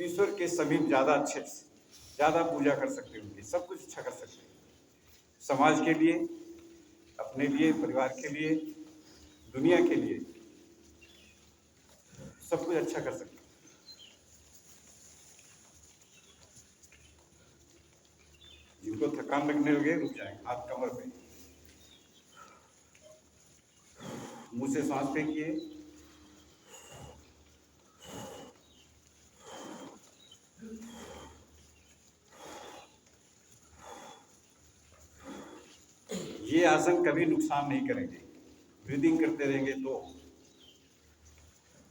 ईश्वर के समीप ज़्यादा अच्छे से ज़्यादा पूजा कर सकते हैं, उनकी सब कुछ अच्छा कर सकते हैं। समाज के लिए, अपने लिए, परिवार के लिए, दुनिया के लिए सब कुछ अच्छा कर सकते हैं। जिनको थकान लगने लगे रुक जाए, हाथ कमर पे, मुंह से सांस फेंकिए, ये आसन कभी नुकसान नहीं करेंगे। ब्रीदिंग करते रहेंगे तो,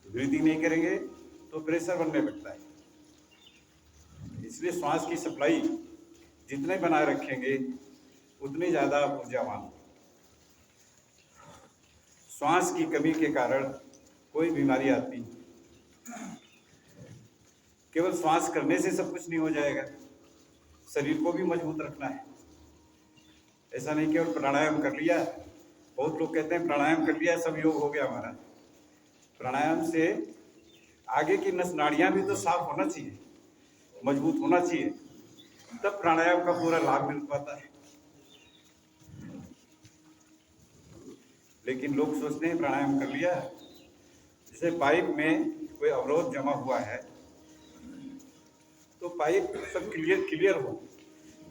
ब्रीदिंग नहीं करेंगे तो प्रेशर बनने लगता है। इसलिए श्वास की सप्लाई जितने बनाए रखेंगे उतनी ज़्यादा ऊर्जावान। श्वास की कमी के कारण कोई बीमारी आती, केवल श्वास करने से सब कुछ नहीं हो जाएगा, शरीर को भी मजबूत रखना है। ऐसा नहीं केवल प्राणायाम कर लिया, बहुत लोग कहते हैं प्राणायाम कर लिया सब योग हो गया हमारा। प्राणायाम से आगे की नस नाड़ियाँ भी तो साफ होना चाहिए, मजबूत होना चाहिए, तब प्राणायाम का पूरा लाभ मिल पाता है। लेकिन लोग सोचते हैं प्राणायाम कर लिया, जैसे पाइप में कोई अवरोध जमा हुआ है तो पाइप सब क्लियर हो।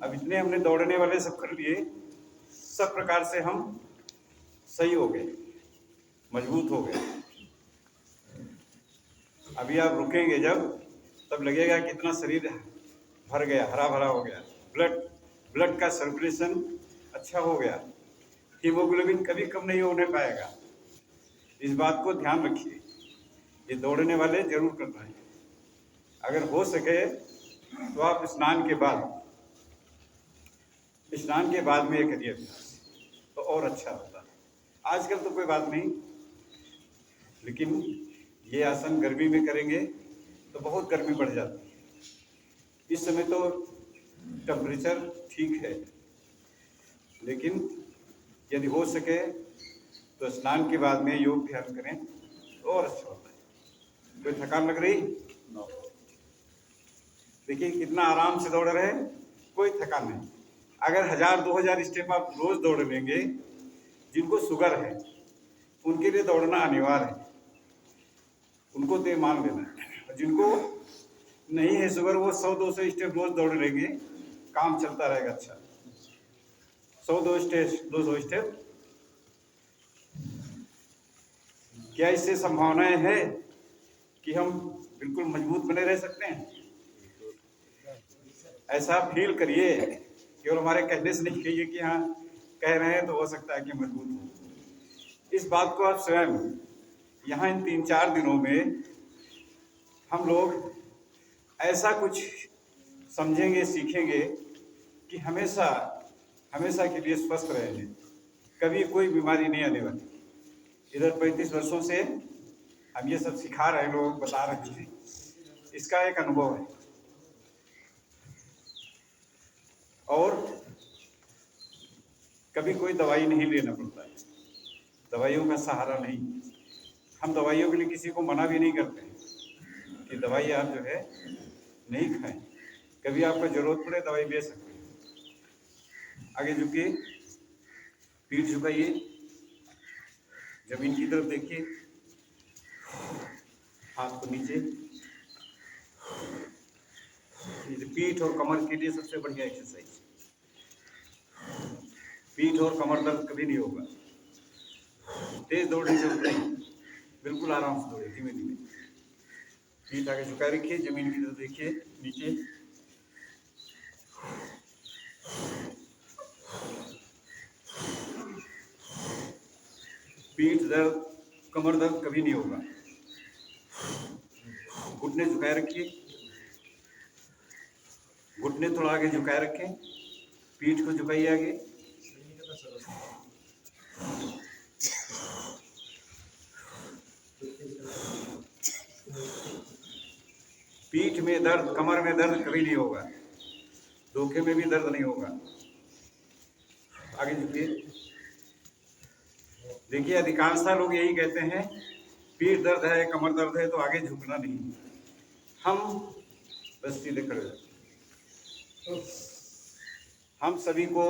अब इतने हमने दौड़ने वाले सब कर लिए, सब प्रकार से हम सही हो गए, मजबूत हो गए। अभी आप रुकेंगे जब, तब लगेगा कितना शरीर भर गया, हरा भरा हो गया, ब्लड का सर्कुलेशन अच्छा हो गया, हीमोग्लोबिन कभी कम नहीं होने पाएगा। इस बात को ध्यान रखिए, ये दौड़ने वाले जरूर करना है। अगर हो सके तो आप स्नान के बाद में ये करिए अभ्यास, तो और अच्छा होता है। आजकल तो कोई बात नहीं, लेकिन ये आसन गर्मी में करेंगे तो बहुत गर्मी बढ़ जाती है। इस समय तो टेम्परेचर ठीक है, लेकिन यदि हो सके तो स्नान के बाद में योग ध्यान करें तो और अच्छा होता है। कोई थकान लग रही? देखिए कितना आराम से दौड़ रहे हैं, कोई थकान नहीं। अगर 1000-2000 स्टेप आप रोज दौड़ लेंगे, जिनको शुगर है उनके लिए दौड़ना अनिवार्य है, उनको तो मान लेना है। जिनको नहीं है शुगर, वो 100-200 स्टेप रोज दौड़ लेंगे, काम चलता रहेगा अच्छा। 100-200 स्टेप। क्या इससे संभावनाएं है कि हम बिल्कुल मजबूत बने रह सकते हैं? ऐसा फील करिए, केवल हमारे कहने से नहीं कहिए कि हाँ कह रहे हैं तो हो सकता है कि मजबूत हो। इस बात को आप स्वयं यहाँ इन 3-4 दिनों में हम लोग ऐसा कुछ समझेंगे, सीखेंगे कि हमेशा के लिए स्वस्थ रहेंगे, कभी कोई बीमारी नहीं आने वाली। इधर 35 वर्षों से हम ये सब सिखा रहे हैं, लोग बता रहे हैं, इसका एक अनुभव है। और कभी कोई दवाई नहीं लेना पड़ता है, दवाइयों का सहारा नहीं। हम दवाइयों के लिए किसी को मना भी नहीं करते हैं कि दवाई आप जो है नहीं खाएं, कभी आपको जरूरत पड़े दवाई ले सकते हैं। आगे झुकिए, पीठ झुकाइए, जमीन की तरफ देखिए, हाथ को नीचे। पीठ और कमर के लिए सबसे बढ़िया एक्सरसाइज। पीठ और कमर दर्द कभी नहीं होगा। तेज दौड़ने की जरूरत नहीं, बिल्कुल आराम से दौड़े, धीमे धीमे। पीठ आगे झुका रखिए, जमीन की तरफ देखिए, नीचे। पीठ दर्द, कमर दर्द कभी नहीं होगा। घुटने झुकाए रखिए, घुटने थोड़ा आगे झुकाए रखें, पीठ को झुकाइए आगे। पीठ में दर्द, कमर में दर्द कभी नहीं होगा, धोखे में भी दर्द नहीं होगा। आगे झुकिए। देखिए अधिकांशतः लोग यही कहते हैं पीठ दर्द है, कमर दर्द है तो आगे झुकना नहीं। हम बस सीधे खड़े हो जाओ। हम सभी को,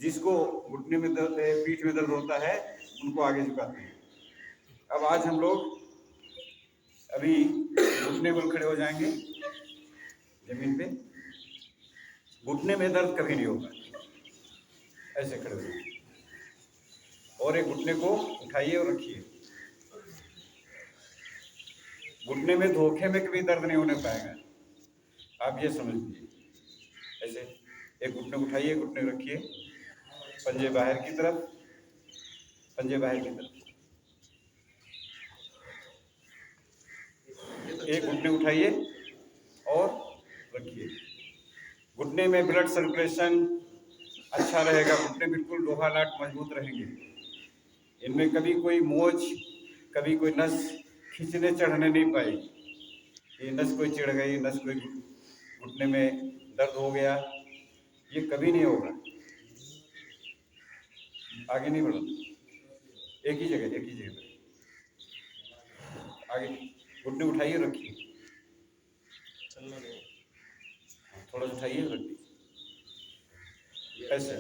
जिसको घुटने में दर्द है, पीठ में दर्द होता है, उनको आगे झुकाते हैं। अब आज हम लोग अभी घुटने पर खड़े हो जाएंगे जमीन पे। घुटने में दर्द कभी नहीं होगा, ऐसे खड़े हो जाएंगे और एक घुटने को उठाइए और रखिए। घुटने में धोखे में कभी दर्द नहीं होने पाएगा, आप ये समझ लीजिए। ऐसे एक घुटने उठाइए, घुटने रखिए, पंजे बाहर की तरफ, पंजे बाहर की तरफ। एक घुटने उठाइए और रखिए। घुटने में ब्लड सर्कुलेशन अच्छा रहेगा, घुटने बिल्कुल लोहा लाट मजबूत रहेंगे। इनमें कभी कोई मोच, कभी कोई नस खींचने चढ़ने नहीं पाएगी। ये नस कोई चिढ़ गई, नस कोई घुटने में दर्द हो गया, ये कभी नहीं होगा। आगे नहीं बढ़ो, एक ही जगह, एक ही जगह आगे। घुटने उठाइए, रखिए, चलना नहीं, थोड़ा उठाइए, रखिए, ऐसे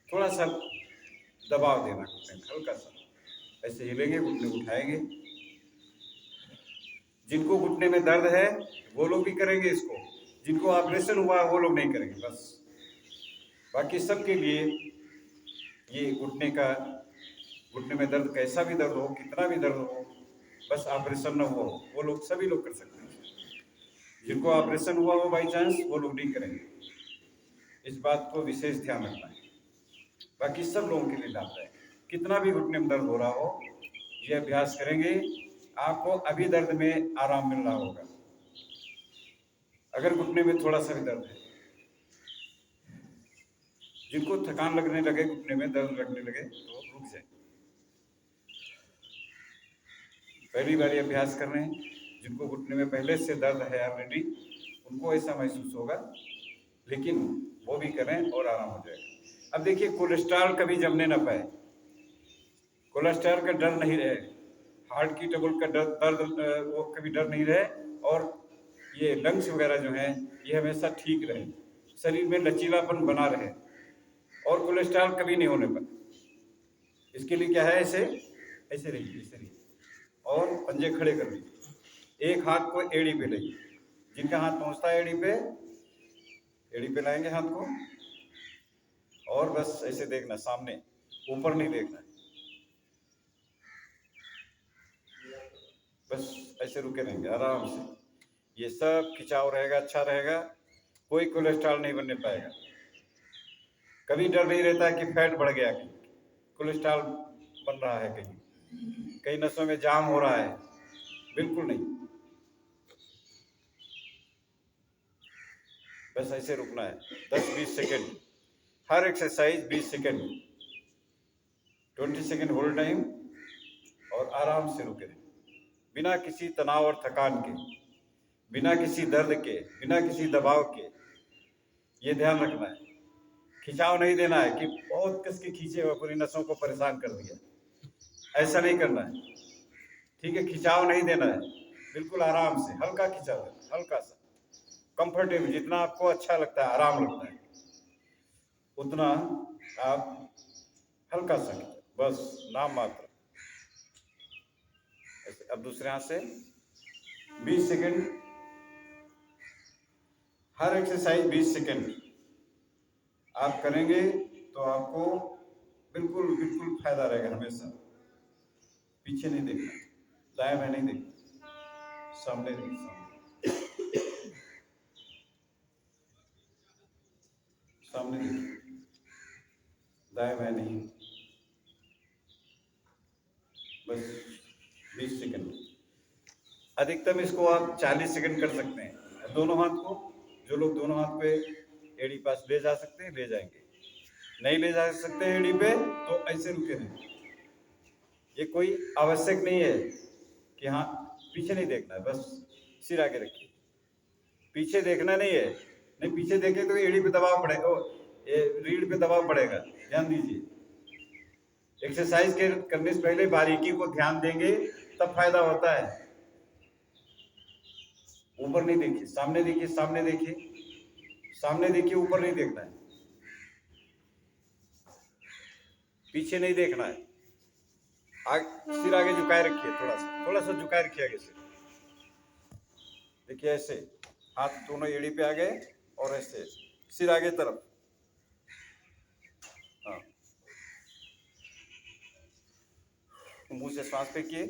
थोड़ा सा दबाव देना घुटने में, हल्का सा ऐसे हिलेंगे, घुटने उठाएंगे। जिनको घुटने में दर्द है वो लोग भी करेंगे इसको, जिनको ऑपरेशन हुआ वो लोग नहीं करेंगे बस। बाकी सबके लिए ये घुटने में दर्द, कैसा भी दर्द हो, कितना भी दर्द हो, बस ऑपरेशन न हो, वो लोग, सभी लोग कर सकते हैं। जिनको ऑपरेशन हुआ हो बाई चांस, वो लोग नहीं करेंगे। इस बात को विशेष ध्यान रखना है। बाकी सब लोगों के लिए लाभदायक है। कितना भी घुटने में दर्द हो रहा हो, ये अभ्यास करेंगे, आपको अभी दर्द में आराम मिल रहा होगा। अगर घुटने में थोड़ा सा भी दर्द है, जिनको थकान लगने लगे, घुटने में दर्द लगने लगे, तो रुक जाए। पहली बार अभ्यास कर रहे हैं, जिनको घुटने में पहले से दर्द है ऑलरेडी, उनको ऐसा महसूस होगा, लेकिन वो भी करें और आराम हो जाएगा। अब देखिए, कोलेस्ट्रॉल कभी जमने ना पाए, कोलेस्ट्रॉल का डर नहीं रहे, हार्ट की ट्रबल का दर्द वो कभी डर नहीं रहे, और ये लंग्स वगैरह जो हैं ये हमेशा ठीक रहे, शरीर में लचीलापन बना रहे, और कोलेस्ट्रॉल कभी नहीं होने पाए। इसके लिए क्या है, ऐसे ऐसे रहिए, ऐसे रहिए, और पंजे खड़े कर लीजिए। एक हाथ को एड़ी पे लाइए, जिनका हाथ पहुंचता है एड़ी पे लाएंगे हाथ को, और बस ऐसे देखना सामने, ऊपर नहीं देखना, बस ऐसे रुके रहेंगे आराम से। ये सब खिंचाव रहेगा, अच्छा रहेगा, कोई कोलेस्ट्रॉल नहीं बनने पाएगा। कभी डर नहीं रहता कि फैट बढ़ गया, कि कोलेस्ट्रॉल बन रहा है, कहीं नसों में जाम हो रहा है, बिल्कुल नहीं। बस ऐसे रुकना है 10-20 सेकेंड, हर exercise 20 second, 20 second hold time, और आराम से रुके रहें, बिना किसी तनाव और थकान के, बिना किसी दर्द के, बिना किसी दबाव के। ये ध्यान रखना है, खिंचाव नहीं देना है कि बहुत कस के खींचे हुए पूरी नसों को परेशान कर दिया, ऐसा नहीं करना है। ठीक है, खिंचाव नहीं देना है, बिल्कुल आराम से, हल्का खिंचाव देना, हल्का सा, कंफर्टेबल, जितना आपको अच्छा लगता है, आराम लगता है, उतना आप हल्का सा, बस नाम मात्र। अब दूसरे हाथ से 20 सेकेंड, हर एक्सरसाइज 20 सेकेंड आप करेंगे तो आपको बिल्कुल बिल्कुल फायदा रहेगा। हमेशा पीछे नहीं देखना, दाएं बाएं नहीं देखना, सामने देखना, सामने देखिए, दाएं बाएं नहीं, बस 20 सेकेंड। अधिकतम इसको आप 40 सेकेंड कर सकते हैं। दोनों हाथ को, जो लोग दोनों हाथ पे एड़ी पास ले जा सकते हैं ले जाएंगे, नहीं ले जा सकते एड़ी पे तो ऐसे रुके रहें। ये कोई आवश्यक नहीं है कि हाँ पीछे नहीं देखना है, बस सिर आगे रखिए, पीछे देखना नहीं है। नहीं, पीछे देखे तो एड़ी पे दबाव पड़ेगा, रीढ़ पे दबाव पड़ेगा, ध्यान दीजिए। एक्सरसाइज करने से पहले बारीकी को ध्यान देंगे तब फायदा होता है। ऊपर नहीं देखिए, सामने देखिए, सामने देखिए, सामने देखिए, ऊपर नहीं देखना है, पीछे नहीं देखना है। सिर आगे झुकाए रखिए, थोड़ा सा झुकाए रखिए आगे से। देखिए ऐसे हाथ दोनों एड़ी पे आ गए और ऐसे सिर आगे तरफ। हाँ, मुंह से सांस फेंकिए।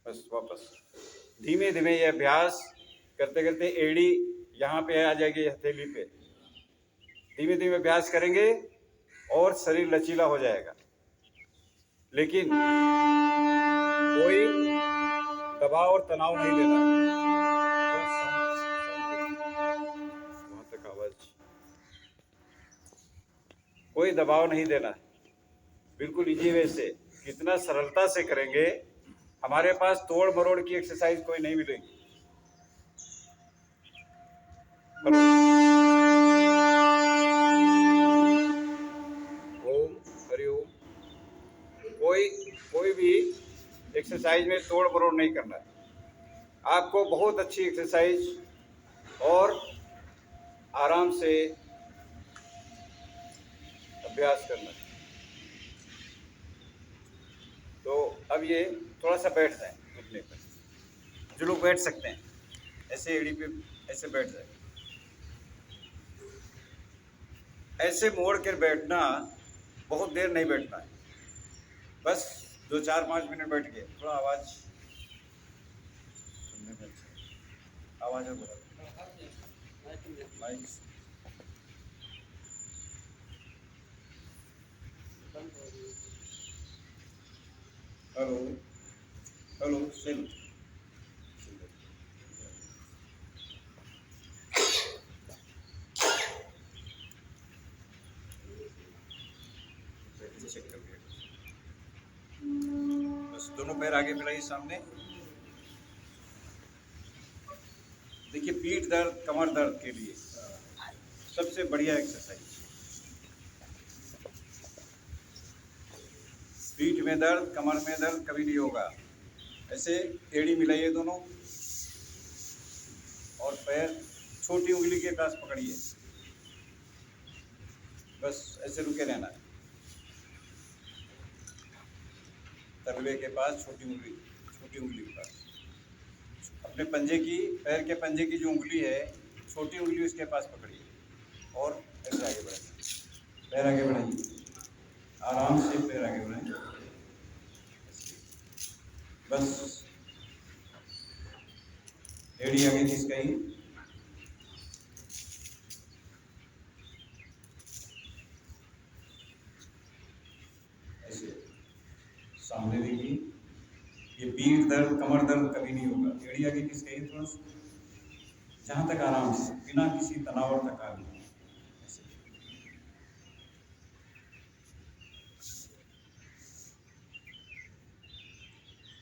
बस वापस धीमे धीमे ये अभ्यास करते करते एड़ी यहाँ पे आ जाएगी, हथेली पे। धीमे धीमे अभ्यास करेंगे और शरीर लचीला हो जाएगा। लेकिन कोई दबाव और तनाव नहीं देना। वहां तक आवाज, कोई दबाव नहीं देना है, बिल्कुल इजी वे से। कितना सरलता से करेंगे, हमारे पास तोड़ मरोड़ की एक्सरसाइज कोई नहीं मिलेगी। ओम हरि ओम। कोई भी एक्सरसाइज में तोड़ मरोड़ नहीं करना है। आपको बहुत अच्छी एक्सरसाइज और आराम से अभ्यास करना है। तो अब ये थोड़ा सा बैठ जाए घुटने पर, जो लोग बैठ सकते हैं ऐसे एड़ी पे ऐसे बैठ जाए। ऐसे मोड़ कर बैठना, बहुत देर नहीं बैठना है, बस 2-4-5 मिनट बैठ गए। थोड़ा आवाज सुनने में अच्छा, आवाज है बोला माइक। हेलो हेलो सेल। चेक कर लिया, बस दोनों पैर आगे फैलाइए सामने। देखिए पीठ दर्द, कमर दर्द के लिए सबसे बढ़िया एक्सरसाइज। पीठ में दर्द, कमर में दर्द कभी नहीं होगा। ऐसे एड़ी मिलाइए दोनों और पैर छोटी उंगली के पास पकड़िए, बस ऐसे रुके रहना है। तलवे के पास छोटी उंगली के पास, अपने पंजे की, पैर के पंजे की जो उंगली है, छोटी उंगली उसके पास पकड़िए और ऐसे आगे बढ़ाइए। पैर आगे बढ़ाइए, आराम से पैर आगे बढ़ाइए, बस एड़ी आगे खिसकाइए। ऐसे सामने देखिए, ये पीठ दर्द, कमर दर्द कभी नहीं होगा। एड़ी आगे खिसकाइए थोड़ा सा, जहाँ तक आराम से, बिना किसी तनाव और थकान के।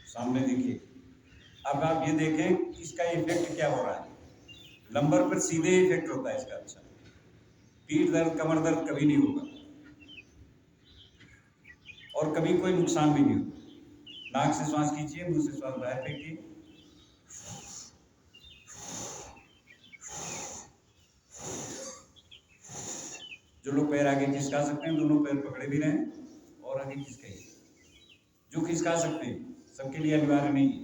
सामने देखिए। अब आप ये देखें इसका इफेक्ट क्या हो रहा है। लंबर पर सीधे इफेक्ट होता है इसका। अच्छा, पीठ दर्द, कमर दर्द कभी नहीं होगा और कभी कोई नुकसान भी नहीं होगा। नाक से श्वास खींचिए, मुंह से श्वास बाहर फेंकिए। जो लोग पैर आगे खिसका सकते हैं, दोनों पैर पकड़े भी रहें और आगे खिसकाइए। जो खिसका सकते हैं, सबके लिए अनिवार्य नहीं है।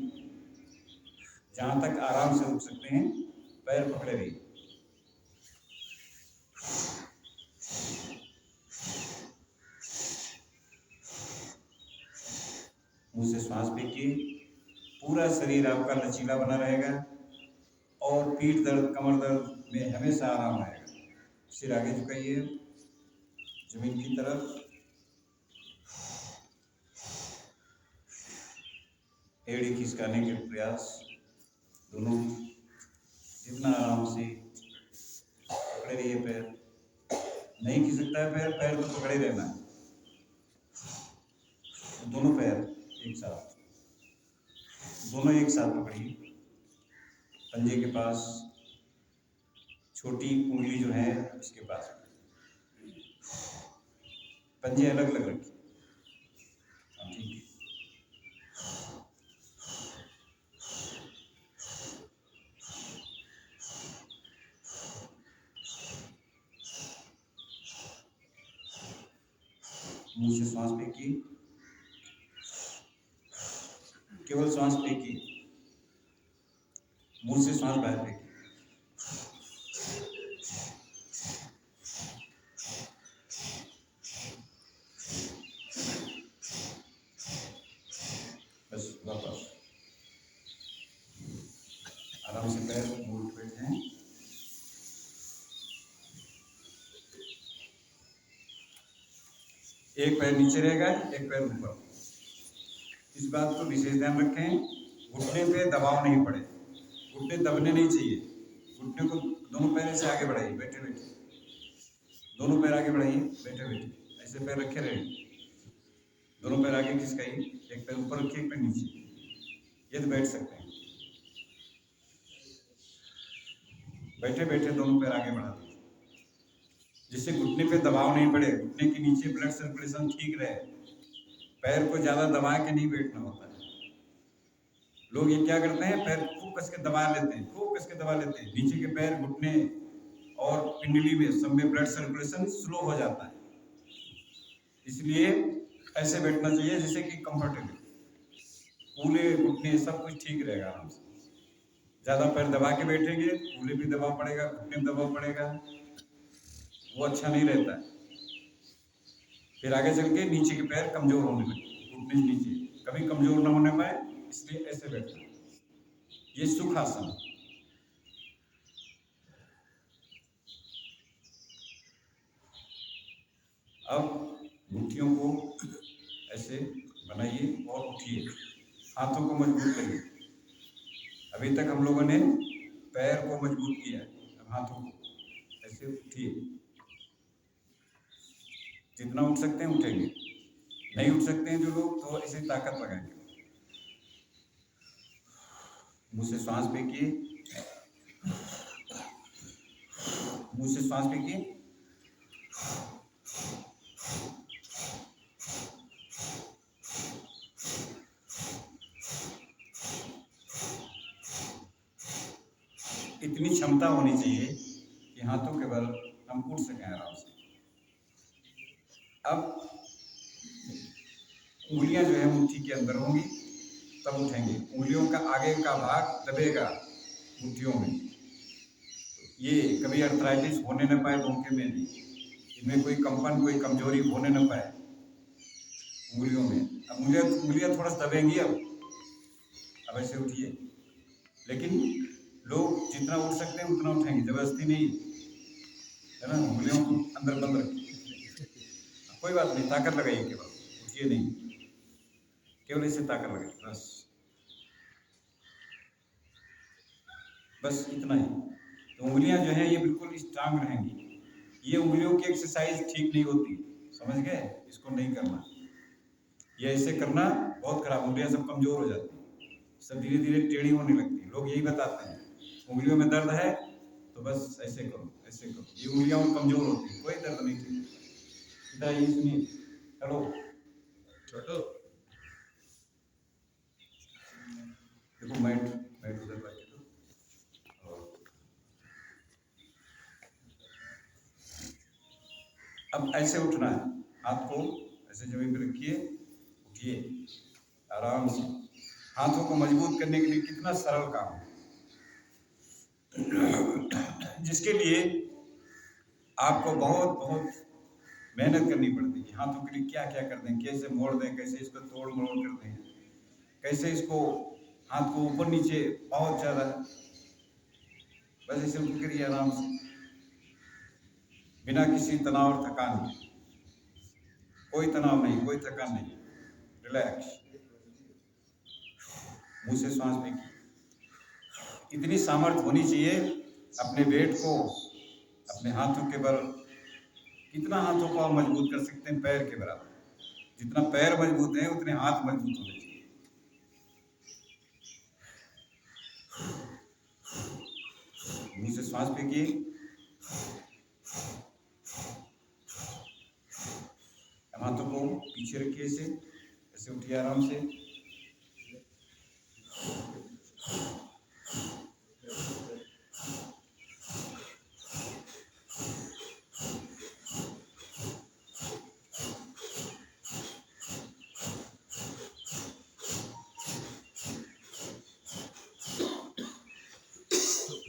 जहां तक आराम से रुक सकते हैं, पैर पकड़े रहिए। मुंह से श्वास फेंकिए। पूरा शरीर आपका लचीला बना रहेगा और पीठ दर्द, कमर दर्द में हमेशा आराम आएगा। सिर आगे झुकाइए जमीन की तरफ। एड़ी खिसकाने के प्रयास, दोनों जितना आराम से पकड़े रहिए। पैर नहीं खिसकता है, पैर तो पकड़े रहना है। दोनों पैर एक साथ, दोनों एक साथ पकड़िए। पंजे के पास छोटी उंगली जो है इसके पास, पंजे अलग अलग रखिए। हाँ, ठीक है। मुंह से श्वास फेंकिए, केवल श्वास फेंकिए, मुंह से श्वास बाहर फेंकिए। बस वापस आराम से पैर उठ बैठे हैं। एक पैर नीचे रहेगा, एक पैर ऊपर। इस बात को विशेष ध्यान रखें, घुटने पे दबाव नहीं पड़े, घुटने दबने नहीं चाहिए। घुटने को दोनों पैर से आगे बढ़ाइए, बैठे बैठे दोनों पैर आगे बढ़ाइए, बैठे बैठे ऐसे पैर रखे रहे, दोनों पैर आगे खिसकाइए, एक पैर ऊपर रखिए, एक पैर नीचे, ये तो बैठ सकते हैं। बैठे बैठे दोनों पैर आगे बढ़ा दीजिए, जिससे घुटने पे दबाव नहीं पड़े, घुटने के नीचे ब्लड सर्कुलेशन ठीक रहे। पैर को ज्यादा दबा के नहीं बैठना होता है। लोग ये क्या करते हैं, पैर खूब कस के दबा लेते हैं, खूब कस के दबा लेते हैं, नीचे के पैर, घुटने और पिंडली में सब में ब्लड सर्कुलेशन स्लो हो जाता है। इसलिए ऐसे बैठना चाहिए जैसे कि कंफर्टेबल, कूल्हे घुटने सब कुछ ठीक रहेगा आराम से। ज्यादा पैर दबा के बैठेंगे, कूल्हे भी दबाव पड़ेगा, घुटने में दबाव पड़ेगा, वो अच्छा नहीं रहता है। फिर आगे चल के नीचे के पैर कमजोर होने लगे, घुटने से नीचे कभी कमजोर ना होने पाए, इसलिए ऐसे बैठना। ये सुखासन। अब मुट्ठियों को ऐसे बनाइए और उठिए, हाथों को मजबूत करिए। अभी तक हम लोगों ने पैर को मजबूत किया है, अब हाथों को ऐसे उठिए। जितना उठ सकते हैं उठेंगे, नहीं उठ सकते हैं जो लोग तो ऐसे ताकत लगाएंगे। मुंह से श्वास फेंकिए, मुंह से श्वास फेंकिए, इतनी क्षमता होनी चाहिए कि हाथों के बल हम उठ सकें आराम से। अब उंगलियां जो है मुट्ठी के अंदर होंगी, तब उठेंगे। उंगलियों का आगे का भाग दबेगा मुट्ठियों में, ये कभी अर्थराइटिस होने न पाए धोखे में भी, इनमें कोई कंपन, कोई कमजोरी होने न पाए उंगलियों में। अब उंगलियां थोड़ा सा दबेंगी। अब ऐसे उठिए, लेकिन लोग जितना उठ सकते हैं उतना उठेंगे, जबरदस्ती नहीं है ना। उंगलियों को अंदर बंद रखिए, कोई बात नहीं, ताकत लगाइए, केवल उठिए नहीं, केवल ऐसे ताकत लगाइए, बस इतना ही। तो उंगलियां जो है ये बिल्कुल स्ट्रांग रहेंगी। ये उंगलियों की एक्सरसाइज ठीक नहीं होती, समझ गए, इसको नहीं करना। ये ऐसे करना बहुत खराब, उंगलियां सब कमजोर हो जाती हैं, सब धीरे धीरे टेढ़ी होने लगती है। लोग यही बताते हैं उंगलियों में दर्द है तो बस ऐसे करो, ऐसे करो, ये उंगलियां और कमजोर होती है, कोई दर्द नहीं थी। इधर ये सुनिए, हेलो छोटो, देखो मैट मैट उधर रखिए। अब ऐसे उठना है, हाथ को ऐसे जमीन पर रखिए, उठिए आराम से। हाथों को मजबूत करने के लिए कितना सरल काम है, जिसके लिए आपको बहुत बहुत मेहनत करनी पड़ती है। हाथों के लिए क्या क्या कर दें, कैसे मोड़ दें, कैसे इसको तोड़ मोड़ कर दें, कैसे इसको हाथ को ऊपर नीचे, बहुत ज़्यादा। बस इसे उठ करिए आराम से, बिना किसी तनाव और थकान के। कोई तनाव नहीं, कोई थकान नहीं, रिलैक्स। मुंह से श्वास फेंकिए। इतनी सामर्थ्य होनी चाहिए अपने वेट को अपने हाथों के बल, कितना हाथों को आप मजबूत कर सकते हैं, पैर के बराबर। जितना पैर मजबूत है उतने हाथ मजबूत होने चाहिए। मुंह से श्वास फेंकिए। हाथों को पीछे रखिए, ऐसे ऐसे उठिए आराम से।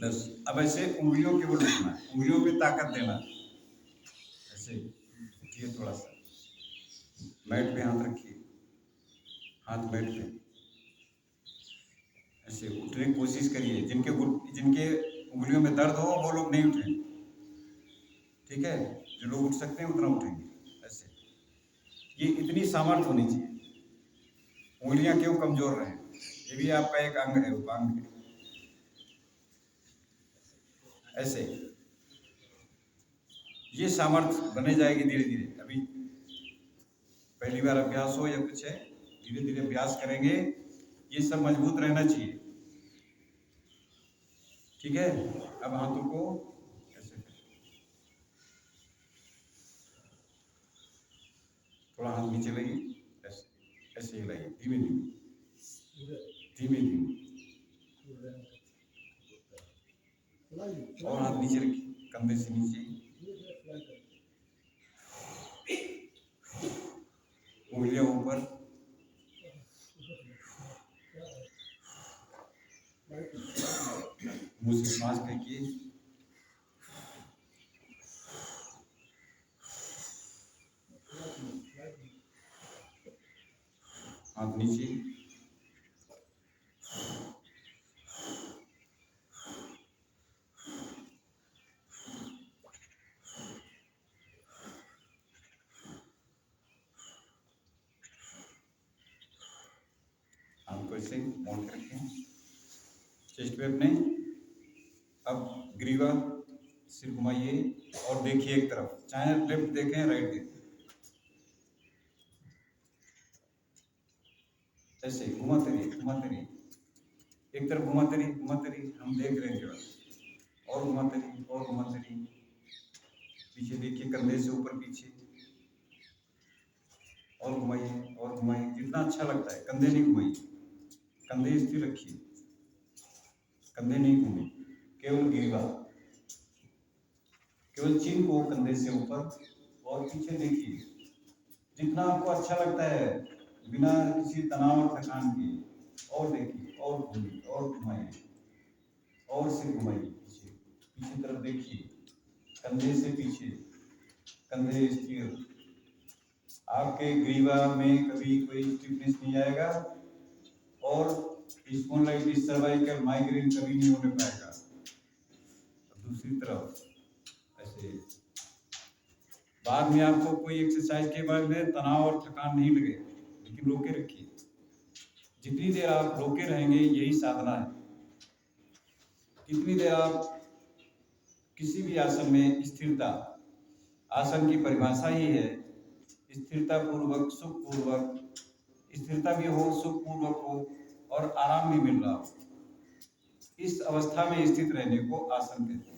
बस अब ऐसे उंगलियों की ओर देखना, उंगलियों पे ताकत देना, ऐसे उठिए थोड़ा सा, मैट पे हाथ रखिए, हाथ मैट पे, ऐसे उठने की कोशिश करिए। जिनके उंगलियों में दर्द हो वो लोग नहीं उठें, ठीक है? जो लोग उठ सकते हैं उतना उठेंगे। ऐसे ये इतनी सामर्थ्य होनी चाहिए, उंगलियां क्यों कमजोर रहे, ये भी आपका एक अंग है, उपांग है। ऐसे ये सामर्थ्य बने जाएगी धीरे धीरे। अभी पहली बार अभ्यास हो या कुछ है, धीरे धीरे अभ्यास करेंगे, ये सब मजबूत रहना चाहिए, ठीक है? अब हाथों को ऐसे थोड़ा हाथ नीचे लाइए, ऐसे ऐसे ही लाइए, धीमे धीमे धीमे धीमे, और हाथ नीचे रखिए, कंधे से नीचे, उंगलियां ऊपर, मुंह से सांस फेंकिए, हाथ नीचे, हाथ को ऐसे मोड़ के रखें चेस्ट पे अपने। अब ग्रीवा, सिर घुमाइए और देखिए एक तरफ, चाहे लेफ्ट देखें राइट देखें, ऐसे घुमाते रहिए, घुमाते रहिए, एक तरफ घुमाते रहिए, घुमाते रहिए, हम देख रहे हैं केवल, और घुमाते रहिए, और घुमाते रहिए, पीछे देखिए, कंधे से ऊपर पीछे, और घुमाइए, और घुमाइए, जितना अच्छा लगता है। कंधे नहीं घुमाइए, कंधे स्थिर रखिए, कंधे नहीं घूमे, केवल ग्रीवा, केवल चिन्ह को कंधे से ऊपर और पीछे देखिए, जितना आपको अच्छा लगता है, बिना किसी तनाव और थकान के। और देखिए, और घूमिए, और घुमाइए, और सिर घुमाइए पीछे, पीछे तरफ देखिए, कंधे से पीछे, कंधे स्थिर। आपके ग्रीवा में कभी कोई स्टिफनेस नहीं आएगा, और स्पॉन्डिलाइटिस सर्वाइकल माइग्रेन कभी नहीं होने पाएगा। दूसरी तरफ ऐसे, बाद में आपको कोई एक्सरसाइज के बाद में तनाव और थकान नहीं लगे, लेकिन रोके रखिए। जितनी देर आप रोके रहेंगे यही साधना है। कितनी देर आप किसी भी आसन में स्थिरता, आसन की परिभाषा ही है स्थिरता पूर्वक, सुख पूर्वक, स्थिरता भी हो, सुख पूर्वक हो, और आराम भी मिल रहा हो, इस अवस्था में स्थित रहने को आसन कहते हैं।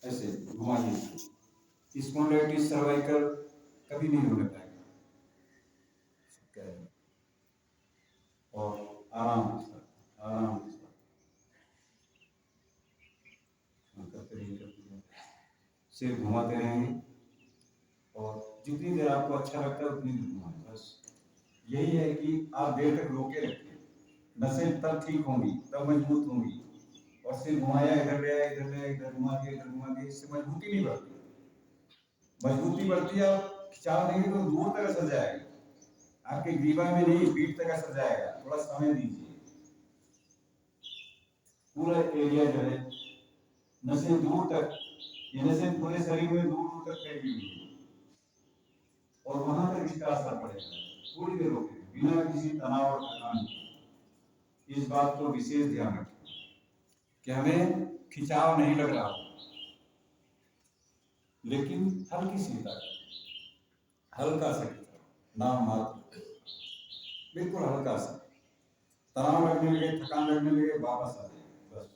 ऐसे घुमाइए, स्पॉन्डिलाइटिस सर्वाइकल कभी नहीं होने पाएगा। और आराम के साथ, आराम के साथ करते रहिए, सिर घुमाते रहेंगे, और जितनी देर आपको अच्छा लगता है उतनी देर घुमाएं। बस यही है कि आप देर तक रोके रखें, नसें तब ठीक होंगी, तब मजबूत होंगी। और सिर घुमाया, इधर ले आया, इधर ले आया, इधर घुमा दिया, इधर घुमा दिया, इससे मजबूती नहीं बढ़ती। मजबूती बढ़ती है, आप खिंचाव देंगे तो दूर तक असर जाएगा, आपके ग्रीवा में नहीं, पीठ तक असर जाएगा। थोड़ा समय दीजिए, पूरा एरिया जो है, नसें दूर तक, ये नसें पूरे शरीर में दूर दूर तक फैली हुई है, और वहां तक इसका असर पड़ेगा। थोड़ी देर रोके, बिना किसी तनाव और थकान के। इस बात को विशेष ध्यान रखें। कि हमें खिंचाव नहीं लग रहा, लेकिन हल्की सी ताकत, हल्का सा नाम मात्र, बिल्कुल हल्का सा। तनाव लगने लगे, थकान लगने लगे, वापस आ जाए, बस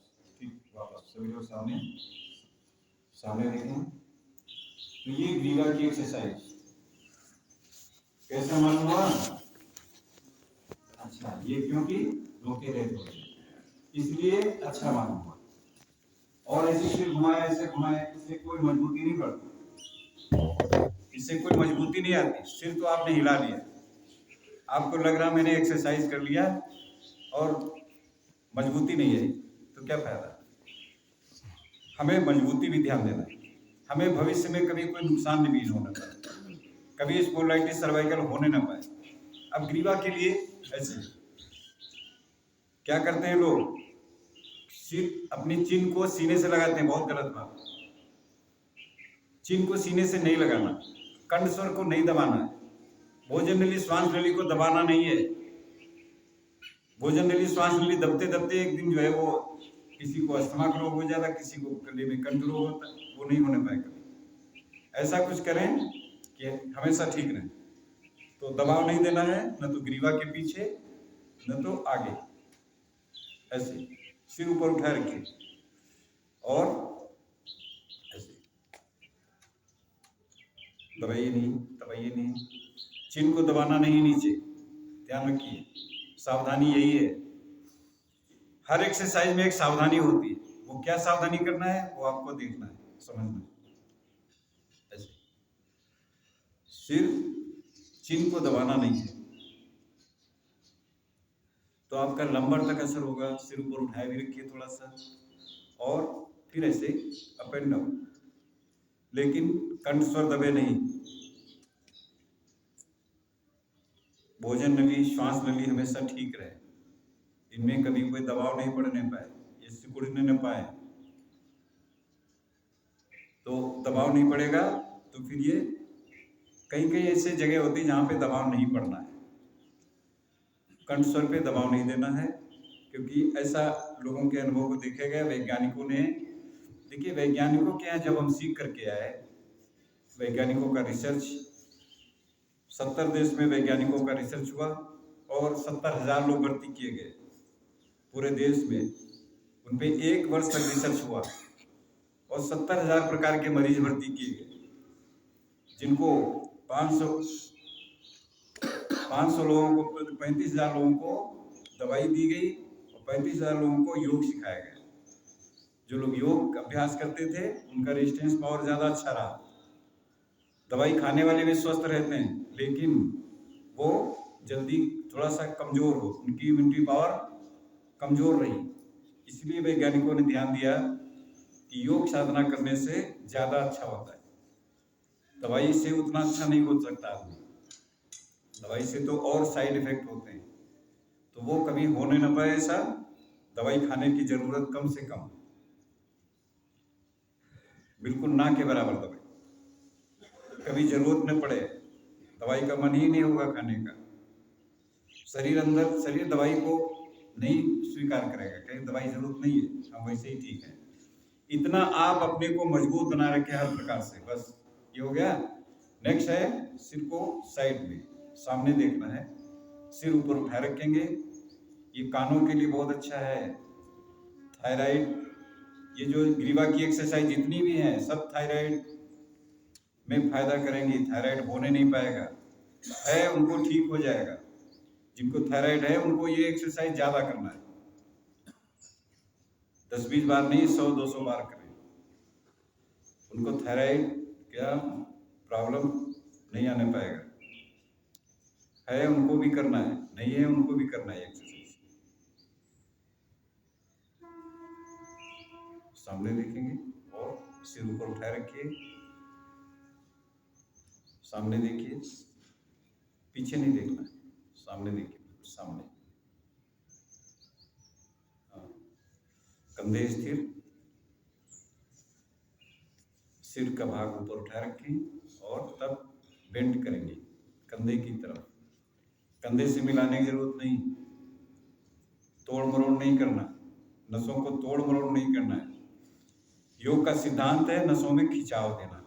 ठीक वापस। सभी लोग सामने सामने देखें। तो ये ग्रीवा की एक्सरसाइज कैसा मालूम हुआ? अच्छा, ये क्योंकि रोके रहे थे इसलिए अच्छा मालूम हुआ। और ऐसे सिर घुमाया, ऐसे घुमाया, इससे कोई मजबूती नहीं बढ़ती, इससे कोई मजबूती नहीं आती। सिर तो आपने हिला लिया, आपको लग रहा मैंने एक्सरसाइज कर लिया और मजबूती नहीं है, तो क्या फायदा? हमें मजबूती भी ध्यान देना है। हमें भविष्य में कभी कोई नुकसान नहीं होना पाए, कभी स्पॉन्डिलाइटिस सर्वाइकल होने ना पाए। अब ग्रीवा के लिए ऐसे क्या करते हैं लोग, सिर अपनी चिन को सीने से लगाते हैं, बहुत गलत बात। चिन को सीने से नहीं लगाना, कंठ स्वर को नहीं दबाना है, भोजन नली श्वास नली को दबाना नहीं है। भोजन नली श्वास नली दबते दबते एक दिन जो है वो किसी को अस्थमा का रोग हो जाता, किसी को गले में कंठ रोग होता, वो नहीं होने पाएगा। ऐसा कुछ करें कि हमेशा ठीक रहे। तो दबाव नहीं देना है, न तो ग्रीवा के पीछे न तो आगे। ऐसे सिर ऊपर उठाए रखिए और ऐसे दबाइए नहीं, दबाइए नहीं, चिन को दबाना नहीं नीचे, ध्यान रखिए। सावधानी यही है, हर एक्सरसाइज में एक सावधानी होती है। वो क्या सावधानी करना है वो आपको देखना है, समझना है। ऐसे सिर चिन को दबाना नहीं है, तो आपका लंबर तक असर होगा। सिर ऊपर उठाए भी रखिए थोड़ा सा और फिर ऐसे अप एंड डाउन, लेकिन कंठ स्वर दबे नहीं। भोजन नली श्वास नली हमेशा ठीक रहे, इनमें कभी कोई दबाव नहीं पड़ने पाए, ये सिकुड़ने न पाए। तो दबाव नहीं पड़ेगा तो फिर ये कहीं कहीं ऐसे जगह होती है जहाँ पे दबाव नहीं पड़ना है। कंठ स्वर पे दबाव नहीं देना है, क्योंकि ऐसा लोगों के अनुभव को देखा गया, वैज्ञानिकों ने। देखिए वैज्ञानिकों के यहाँ जब हम सीख करके आए, वैज्ञानिकों का रिसर्च 70 देश में वैज्ञानिकों का रिसर्च हुआ और 70,000 लोग भर्ती किए गए पूरे देश में। उन पे 1 वर्ष तक रिसर्च हुआ और 70,000 प्रकार के मरीज भर्ती किए गए, जिनको 500 लोगों को, 35,000 लोगों को दवाई दी गई और 35,000 लोगों को योग सिखाया गया। जो लोग योग अभ्यास करते थे उनका रेजिस्टेंस पावर ज़्यादा अच्छा रहा। दवाई खाने वाले भी स्वस्थ रहते हैं, लेकिन वो जल्दी थोड़ा सा कमज़ोर हो, उनकी इम्यूनिटी पावर कमज़ोर रही। इसलिए वैज्ञानिकों ने ध्यान दिया कि योग साधना करने से ज़्यादा अच्छा होता है। दवाई से उतना अच्छा नहीं हो सकता आदमी, दवाई से तो और साइड इफेक्ट होते हैं, तो वो कभी होने न पाए ऐसा। दवाई खाने की जरूरत कम से कम, बिल्कुल ना के बराबर दवाई, कभी जरूरत न पड़े, दवाई का मन ही नहीं होगा खाने का। शरीर दवाई को नहीं स्वीकार करेगा, कहीं दवाई जरूरत नहीं है, हम वैसे ही ठीक है। इतना आप अपने को मजबूत बना रखे हर प्रकार से, बस ये हो गया। नेक्स्ट है सिर को साइड में सामने देखना है, सिर ऊपर उठाए रखेंगे। ये कानों के लिए बहुत अच्छा है। थायराइड, ये जो ग्रीवा की एक्सरसाइज जितनी भी हैं सब थायराइड में फायदा करेंगी। थायराइड होने नहीं पाएगा, है उनको ठीक हो जाएगा। जिनको थायराइड है उनको ये एक्सरसाइज ज्यादा करना है, 10-20 बार नहीं, 100-200 बार करें। उनको थायराइड क्या प्रॉब्लम नहीं आने पाएगा, है उनको भी करना है, नहीं है उनको भी करना है एक्सरसाइज। सामने देखेंगे और सिर ऊपर उठाए रखिए, सामने देखिए, पीछे नहीं देखना है, सामने देखिए, सामने। कंधे स्थिर, सिर का भाग ऊपर उठाए रखें और तब बेंड करेंगे कंधे की तरफ। कंधे से मिलाने की जरूरत नहीं, तोड़ मरोड़ नहीं करना, नसों को तोड़ मरोड़ नहीं करना है। योग का सिद्धांत है नसों में खिंचाव देना,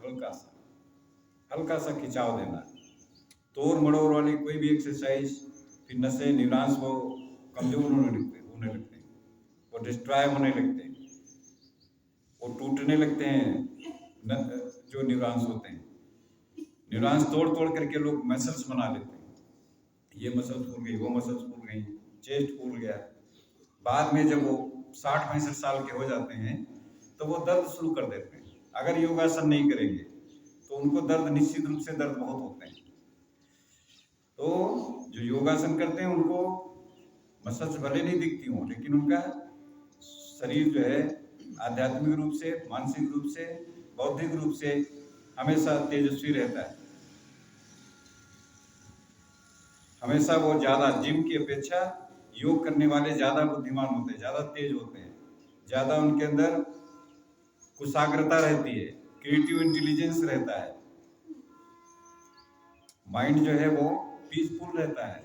हल्का सा खिंचाव देना। तोड़ मरोड़ वाली कोई भी एक्सरसाइज फिर नसें न्यूरॉन्स वो कमजोर होने लगते हैं, वो डिस्ट्रॉय होने लगते हैं, वो टूटने लगते हैं। जो न्यूरॉन्स होते हैं, न्यूरॉन्स तोड़ तोड़ करके लोग मसल्स बना लेते हैं। ये मसल फूल गई, वो मसल्स फूल गई, चेस्ट फूल गया। बाद में जब वो 60-65 साल के हो जाते हैं तो वो दर्द शुरू कर देते हैं। अगर योगासन नहीं करेंगे तो उनको दर्द, निश्चित रूप से दर्द बहुत होते हैं। तो जो योगासन करते हैं उनको मसल्स भले नहीं दिखती हों, लेकिन उनका शरीर जो है आध्यात्मिक रूप से, मानसिक रूप से, बौद्धिक रूप से हमेशा तेजस्वी रहता है। हमेशा वो ज़्यादा, जिम की अपेक्षा योग करने वाले ज़्यादा बुद्धिमान होते हैं, ज़्यादा तेज होते हैं, ज़्यादा उनके अंदर कुशाग्रता रहती है, क्रिएटिव इंटेलिजेंस रहता है, माइंड जो है वो पीसफुल रहता है,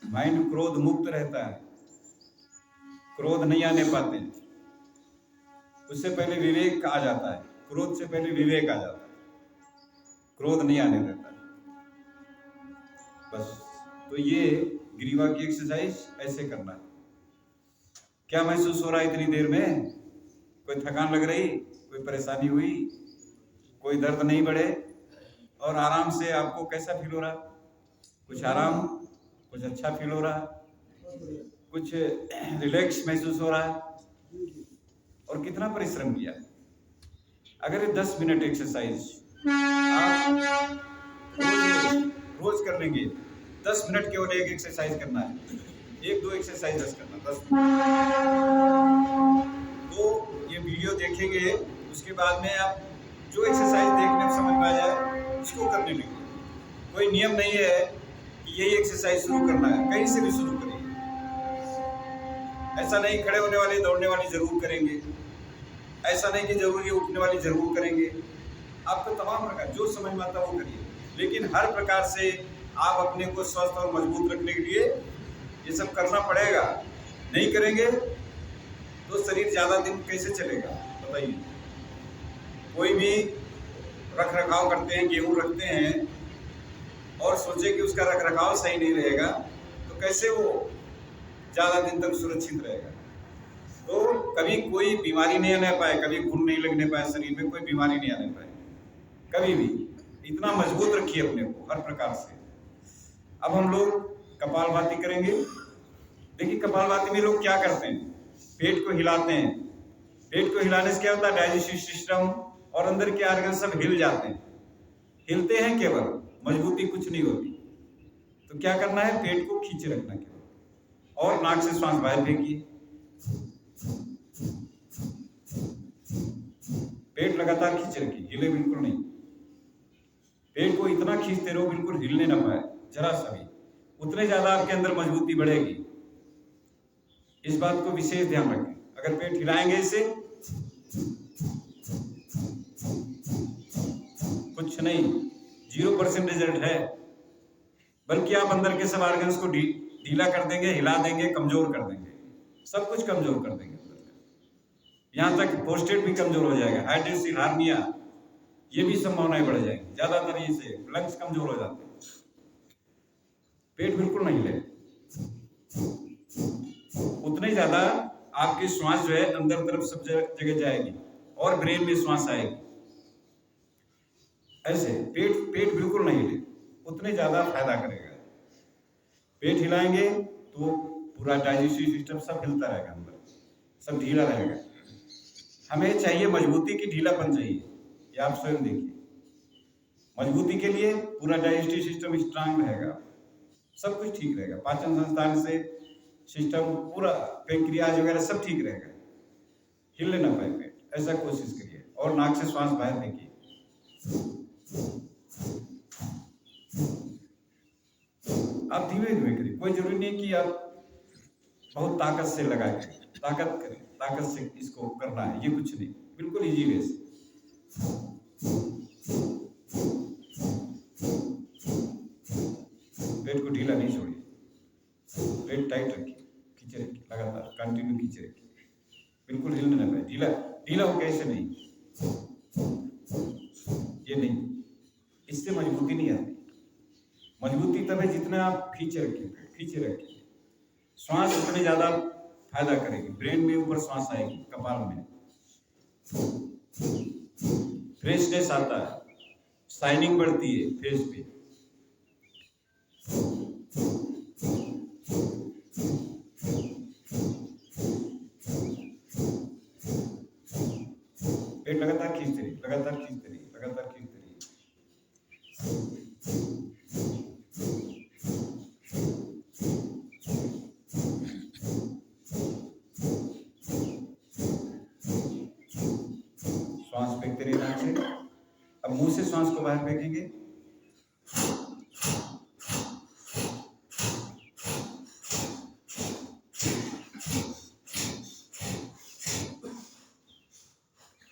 माइंड क्रोध मुक्त रहता है, क्रोध नहीं आने पाते। उससे पहले विवेक आ जाता है, क्रोध से पहले विवेक आ जाता है, क्रोध नहीं आने देता। बस तो ये ग्रीवा की एक्सरसाइज ऐसे करना है। क्या महसूस हो रहा है इतनी देर में? कोई थकान लग रही, कोई परेशानी हुई, कोई दर्द नहीं बढ़े, और आराम से आपको कैसा फील हो रहा? कुछ आराम, कुछ अच्छा फील हो रहा, कुछ रिलैक्स महसूस हो रहा है। और कितना परिश्रम किया। अगर ये 10 मिनट एक्सरसाइज आप रोज कर लेंगे, 10 मिनट केवल एक एक्सरसाइज करना है, 1-2 एक्सरसाइज 10 करना, 10 तो ये वीडियो देखेंगे, उसके बाद में आप जो एक्सरसाइज देखने में समझ में आ जाए उसको करने लगे। कोई नियम नहीं है कि यही एक्सरसाइज शुरू करना है, कहीं से भी शुरू करिए। ऐसा नहीं खड़े होने वाली, दौड़ने वाली जरूर करेंगे, ऐसा नहीं कि जरूरी उठने वाली जरूर करेंगे। आपको तमाम प्रकार जो समझ में आता वो करिए, लेकिन हर प्रकार से आप अपने को स्वस्थ और मजबूत रखने के लिए ये सब करना पड़ेगा। नहीं करेंगे तो शरीर ज़्यादा दिन कैसे चलेगा बताइए। कोई भी रख रखाव करते हैं, गेहूँ रखते हैं और सोचे कि उसका रख रखाव सही नहीं रहेगा तो कैसे वो ज़्यादा दिन तक सुरक्षित रहेगा। तो कभी कोई बीमारी नहीं आने पाए, कभी घुन नहीं लगने पाए, शरीर में कोई बीमारी नहीं आने पाए कभी भी। इतना मजबूत रखिए अपने को हर प्रकार से। अब हम लोग कपालभाति करेंगे। देखिए कपालभाति में लोग क्या करते हैं, पेट को हिलाते हैं। पेट को हिलाने से क्या होता है, डाइजेस्टिव सिस्टम और अंदर के ऑर्गन सब हिल जाते हैं। हिलते हैं केवल, मजबूती कुछ नहीं होती। तो क्या करना है, पेट को खींचे रखना केवल, और नाक से श्वास बाहर फेंकिए। पेट लगातार खींचे रखिए, हिले बिल्कुल नहीं। पेट को इतना खींचते रहो बिल्कुल हिलने ना पाए जरा सा भी, उतने ज्यादा आपके अंदर मजबूती बढ़ेगी। इस बात को विशेष ध्यान रखें। अगर पेट हिलाएंगे इसे, कुछ नहीं, 0% रिजल्ट है, बल्कि आप अंदर के सब ऑर्गन्स को ढीला कर देंगे, हिला देंगे, कमजोर कर देंगे, सब कुछ कमजोर कर देंगे। यहाँ तक प्रोस्टेट भी कमजोर हो जाएगा, हाइड्रोसिल, हार्निया, ये भी संभावनाएं बढ़ जाएंगी। ज्यादातर इससे लंग्स कमजोर हो जाते हैं। पेट बिल्कुल नहीं ले, उतने ज्यादा आपकी श्वास जो है अंदर तरफ सब जगह जाएगी और ब्रेन में श्वास आएगी। ऐसे पेट बिल्कुल नहीं ले, उतने ज्यादा फायदा करेगा। पेट हिलाएंगे तो पूरा डाइजेस्टिव सिस्टम सब हिलता रहेगा, अंदर सब ढीला रहेगा। हमें चाहिए मजबूती की, ढीलापन चाहिए, ये आप स्वयं देखिए। मजबूती के लिए पूरा डाइजेस्टिव सिस्टम स्ट्रांग रहेगा, सब कुछ ठीक रहेगा, पाचन संस्थान से सिस्टम पूरा, पेंक्रियाज वगैरह सब ठीक रहेगा, हिलने ना पाए पेट। ऐसा कोशिश करिए, और नाक से श्वास बाहर फेंकिए। आप धीमे धीमे करिए, कोई जरूरी नहीं कि आप बहुत ताकत से लगाए, ताकत करें, ताकत से इसको करना है, ये कुछ नहीं, बिल्कुल इजी वे से। पेट को ढीला नहीं छोड़िए, पेट टाइट रखिए, खींचे रखिए, लगातार कंटिन्यू खींचे रखिए। बिल्कुल हिलने ना पाए, ढीला ढीला हो कैसे नहीं, ये नहीं, इससे मजबूती नहीं आती। मजबूती तब है जितना आप खींचे रखें, खींचे रखें। श्वास उतने ज्यादा फायदा करेगी, ब्रेन में ऊपर श्वास आएगी, कपाल में फ्रेशनेस आता है, शाइनिंग बढ़ती है फेस पे। पेट लगातार खींचते रहिए, लगातार खींचते रहिए, लगातार खींचते रहिए। श्वास फेंकते रहिए नाक से। अब मुंह से श्वास को बाहर फेंकेंगे।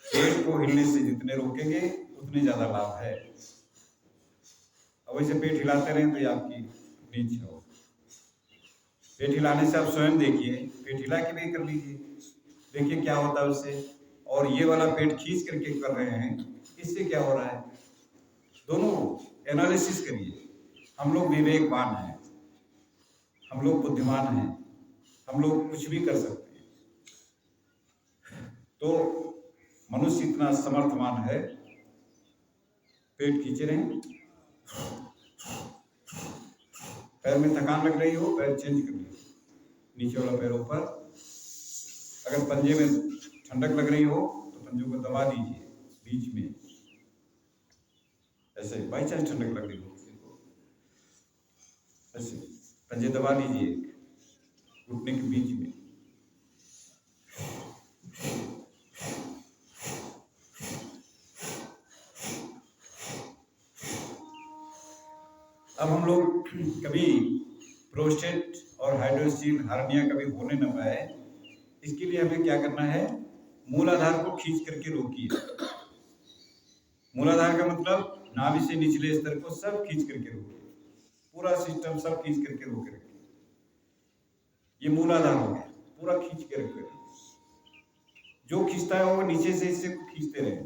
पेट को हिलने से जितने रोकेंगे उतने ज्यादा लाभ है। अब वैसे पेट हिलाते रहें तो ये आपकी अपनी इच्छा हो। पेट हिलाने से आप स्वयं देखिए, पेट हिला के भी कर लीजिए, देखिए क्या होता है उससे। और ये वाला पेट खींच करके कर रहे हैं, इससे क्या हो रहा है, दोनों एनालिसिस करिए। हम लोग विवेकवान हैं, हम लोग बुद्धिमान हैं, हम लोग कुछ भी कर सकते हैं। तो मनुष्य इतना समर्थवान है। पेट खींचे रहें। पैर में थकान लग रही हो, पैर चेंज कर लीजिए, नीचे वाला पैर ऊपर। अगर पंजे में ठंडक लग रही हो तो पंजों को दबा दीजिए बीच में, ऐसे बाई चांस ठंडक लग रही हो ऐसे पंजे दबा लीजिए घुटने के बीच में। अब हम लोग कभी प्रोस्टेट और हाइड्रोसील हार्निया कभी होने न पाए, इसके लिए हमें क्या करना है, मूलाधार को खींच करके रोकिए। मूलाधार का मतलब नाभि से निचले स्तर को सब खींच करके रोकिए, पूरा सिस्टम सब खींच करके रोके रखिए। ये मूलाधार हो गया, पूरा खींच के रखिए। जो खींचता है वो नीचे से इससे खींचते रहे,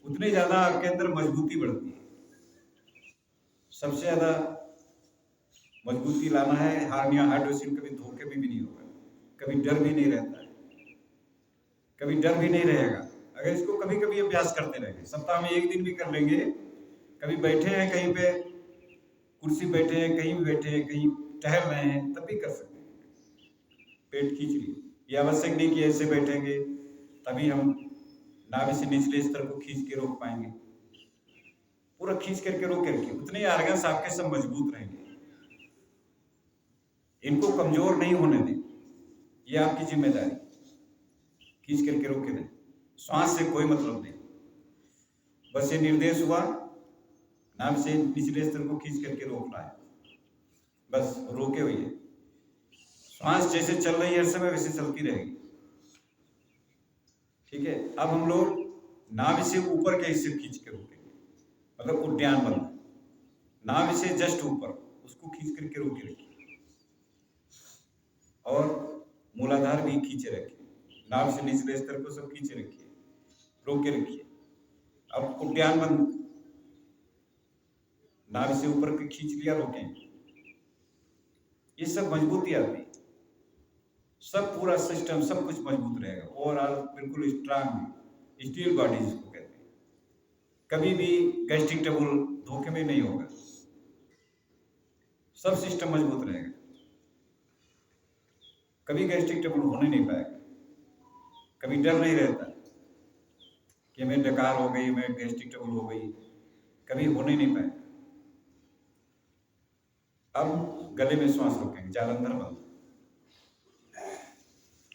उतने ज्यादा आपके अंदर मजबूती बढ़ती है। सबसे ज्यादा मजबूती लाना है, हार्निया हाइड्रोसिल कभी धोखे में भी नहीं होगा, कभी डर भी नहीं रहता है, कभी डर भी नहीं रहेगा। अगर इसको कभी कभी अभ्यास करते रहेंगे, सप्ताह में एक दिन भी कर लेंगे, कभी बैठे हैं कहीं पे कुर्सी बैठे हैं, कहीं भी बैठे हैं, कहीं टहल रहे हैं, तब भी कर सकते हैं। पेट खींच लिए, ये आवश्यक नहीं कि ऐसे बैठेंगे तभी हम नाभि से निचले स्तर को खींच के रोक पाएंगे। पूरा खींच करके रोक करके उतने आर्गन्स आपके सब मजबूत रहेंगे। इनको कमजोर नहीं होने दें, ये आपकी जिम्मेदारी। खींच करके रोके दें, श्वास से कोई मतलब नहीं, बस ये निर्देश हुआ नाभि से निचले स्तर को खींच करके रोकना है, बस रोके हुए। श्वास जैसे चल रही है हर समय वैसे चलती रहेगी, ठीक है। अब हम लोग नाभि से ऊपर के हिस्से खींच के रोकेंगे, मतलब उद्यान बंद, नाभि से जस्ट ऊपर उसको खींच करके रोके रखिए। और मूलाधार भी खींचे रखिए, नाभि से निचले स्तर को सब खींचे रखिए, रोके रखिए। अब उद्यान बंद, नाभि से ऊपर के खींच लिया, रोकें। ये सब मजबूती आती है, सब पूरा सिस्टम सब कुछ मजबूत रहेगा, ओवरऑल बिल्कुल स्ट्रांग स्टील बॉडी जिसको कहते हैं। कभी भी गैस्ट्रिक ट्रबल धोखे में नहीं होगा, सब सिस्टम मजबूत रहेगा, कभी गैस्ट्रिक ट्रबल होने नहीं पाएगा, कभी डर नहीं रहता कि मैं डकार हो गई, मैं गैस्ट्रिक ट्रबल हो गई, कभी होने नहीं पाएगा। अब गले में श्वास रोकेंगे, जालंधर बंद,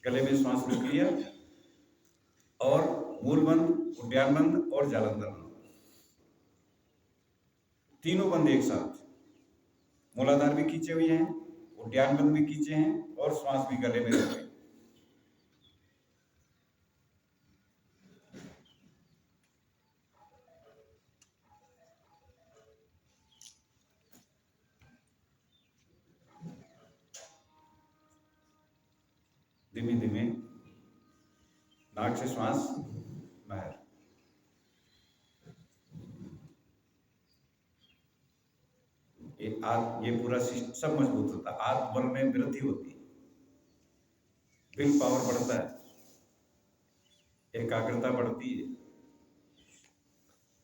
गले में श्वास रोक लिया और मूल बंद, उद्यान बंद और जालंधर बंद, तीनों बंद एक साथ। मूलाधार भी खींचे हुए हैं, उद्यान बंद भी खींचे हैं और श्वास भी गले में रोके। धीमे धीमे नाक से श्वास बाहर। ये पूरा सिस्टम सब मजबूत होता है। आत्मबल में वृद्धि होती है, विल पावर बढ़ता है, एकाग्रता बढ़ती है।